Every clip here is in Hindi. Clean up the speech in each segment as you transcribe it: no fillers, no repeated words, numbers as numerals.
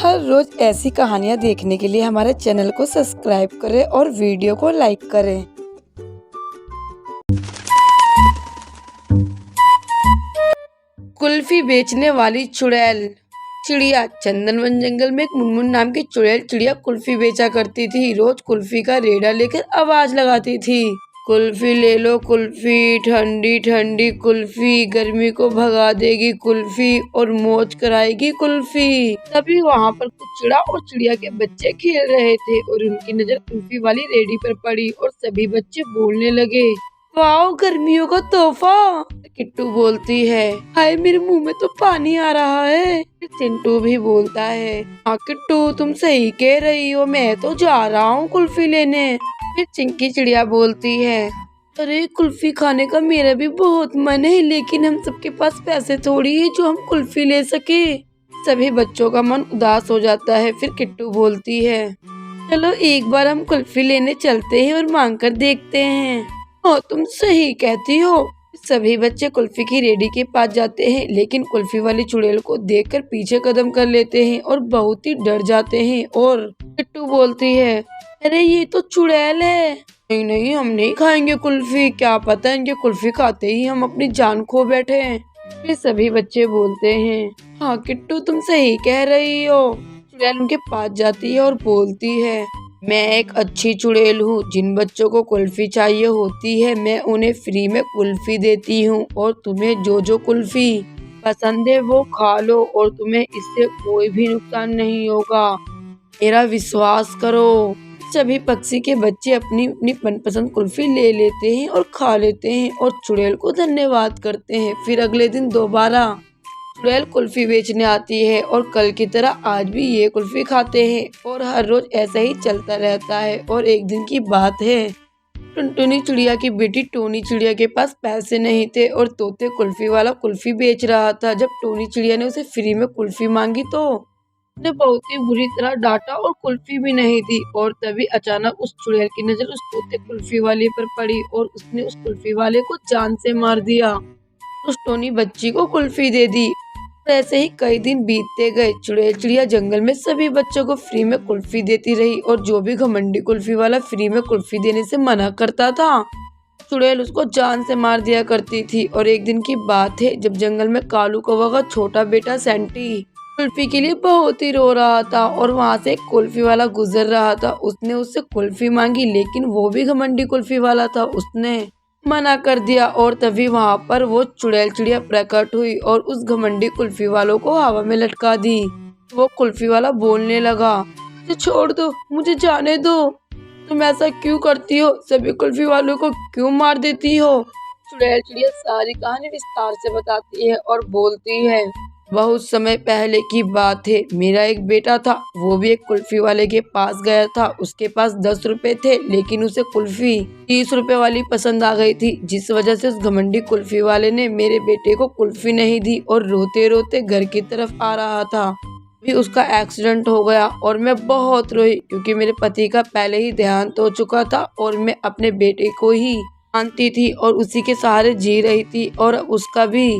हर रोज ऐसी कहानियाँ देखने के लिए हमारे चैनल को सब्सक्राइब करें और वीडियो को लाइक करें। कुल्फी बेचने वाली चुड़ैल। चिड़िया। चंदनवन जंगल में एक मुनमुन नाम की चुड़ैल चिड़िया कुल्फी बेचा करती थी। रोज कुल्फी का रेड़ा लेकर आवाज लगाती थी, कुल्फी ले लो कुल्फी, ठंडी ठंडी कुल्फी, गर्मी को भगा देगी कुल्फी और मौज कराएगी कुल्फी। तभी वहाँ पर कुछ चिड़ा और चिड़िया के बच्चे खेल रहे थे और उनकी नजर कुल्फी वाली रेडी पर पड़ी और सभी बच्चे बोलने लगे, वाओ गर्मियों का तोहफा। किट्टू बोलती है, हाय मेरे मुंह में तो पानी आ रहा है। चिंटू भी बोलता है, हाँ किट्टू तुम सही कह रही हो, मैं तो जा रहा हूँ कुल्फी लेने। फिर चिंकी चिड़िया बोलती है, अरे कुल्फी खाने का मेरा भी बहुत मन है, लेकिन हम सबके पास पैसे थोड़ी है जो हम कुल्फी ले सके। सभी बच्चों का मन उदास हो जाता है। फिर किट्टू बोलती है, चलो एक बार हम कुल्फी लेने चलते हैं और मांग कर देखते हैं। हाँ तुम सही कहती हो। सभी बच्चे कुल्फी की रेडी के पास जाते हैं, लेकिन कुल्फी वाली चुड़ैल को देखकर पीछे कदम कर लेते हैं और बहुत ही डर जाते हैं। और किट्टू बोलती है, अरे ये तो चुड़ैल है, नहीं नहीं हम नहीं खाएंगे कुल्फी, क्या पता इनके कुल्फी खाते ही हम अपनी जान खो बैठे हैं। फिर सभी बच्चे बोलते हैं, हाँ किट्टू तुम सही कह रही हो। चुड़ैल उनके पास जाती है और बोलती है, मैं एक अच्छी चुड़ैल हूँ, जिन बच्चों को कुल्फी चाहिए होती है मैं उन्हें फ्री में कुल्फी देती हूँ और तुम्हें जो जो कुल्फी पसंद है वो खा लो और तुम्हें इससे कोई भी नुकसान नहीं होगा, मेरा विश्वास करो। सभी पक्षी के बच्चे अपनी अपनी मनपसंद कुल्फी ले लेते हैं और खा लेते हैं और चुड़ैल को धन्यवाद करते हैं। फिर अगले दिन दोबारा चुड़ैल कुल्फी बेचने आती है और कल की तरह आज भी ये कुल्फी खाते हैं और हर रोज ऐसा ही चलता रहता है। और एक दिन की बात है, टुनटुनी चिड़िया की बेटी टोनी चिड़िया के पास पैसे नहीं थे और तोते कुल्फी वाला कुल्फी बेच रहा था। जब टोनी चिड़िया ने उसे फ्री में कुल्फी मांगी तो उसने बहुत ही बुरी तरह डांटा और कुल्फी भी नहीं दी। और तभी अचानक उस चुड़ैल की नजर उस तोते कुल्फी वाले पर पड़ी और उसने उस कुल्फी वाले को जान से मार दिया। उस टोनी बच्ची को कुल्फी दे दी। ऐसे ही कई दिन बीतते गए। चुड़ैल चिड़िया जंगल में सभी बच्चों को फ्री में कुल्फी देती रही और जो भी घमंडी कुल्फी वाला फ्री में कुल्फी देने से मना करता था, चुड़ैल उसको जान से मार दिया करती थी। और एक दिन की बात है, जब जंगल में कालू कौवा का छोटा बेटा सेंटी कुल्फी के लिए बहुत ही रो रहा था और वहाँ से एक कुल्फी वाला गुजर रहा था। उसने उससे कुल्फी मांगी, लेकिन वो भी घमंडी कुल्फी वाला था, उसने मना कर दिया। और तभी वहाँ पर वो चुड़ैल चिड़िया प्रकट हुई और उस घमंडी कुल्फी वालों को हवा में लटका दी। वो कुल्फी वाला बोलने लगा, मुझे छोड़ दो, मुझे जाने दो, तुम ऐसा क्यों करती हो, सभी कुल्फी वालों को क्यों मार देती हो। चुड़ैल चिड़िया सारी कहानी विस्तार से बताती है और बोलती है, बहुत समय पहले की बात है, मेरा एक बेटा था, वो भी एक कुल्फी वाले के पास गया था। उसके पास 10 रुपए थे, लेकिन उसे कुल्फी 30 रुपए वाली पसंद आ गई थी, जिस वजह से उस घमंडी कुल्फी वाले ने मेरे बेटे को कुल्फी नहीं दी और रोते रोते घर की तरफ आ रहा था। भी उसका एक्सीडेंट हो गया और मैं बहुत रोई, क्योंकि मेरे पति का पहले ही देहांत हो चुका था और मैं अपने बेटे को ही मानती थी और उसी के सहारे जी रही थी और उसका भी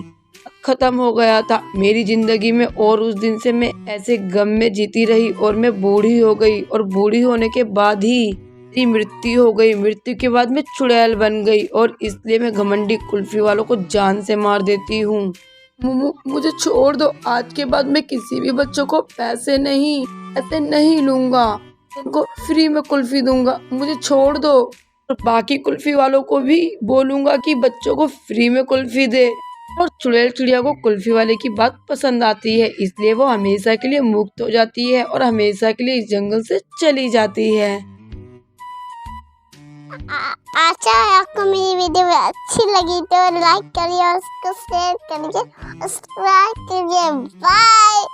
खत्म हो गया था मेरी जिंदगी में। और उस दिन से मैं ऐसे गम में जीती रही और मैं बूढ़ी हो गई और बूढ़ी होने के बाद ही मेरी मृत्यु हो गई। मृत्यु के बाद मैं चुड़ैल बन गई और इसलिए मैं घमंडी कुल्फी वालों को जान से मार देती हूँ। मुझे छोड़ दो, आज के बाद मैं किसी भी बच्चों को पैसे नहीं लूंगा, उनको फ्री में कुल्फी दूंगा, मुझे छोड़ दो। और बाकी कुल्फी वालों को भी बोलूंगा कि बच्चों को फ्री में कुल्फी दे। और चुड़ैल चिड़िया को कुल्फी वाले की बात पसंद आती है, इसलिए वो हमेशा के लिए मुक्त हो जाती है और हमेशा के लिए इस जंगल से चली जाती है। अच्छा आपको मेरी वीडियो अच्छी लगी तो लाइक करिए और उसको शेयर करिए, सब्सक्राइब करिए। बाय।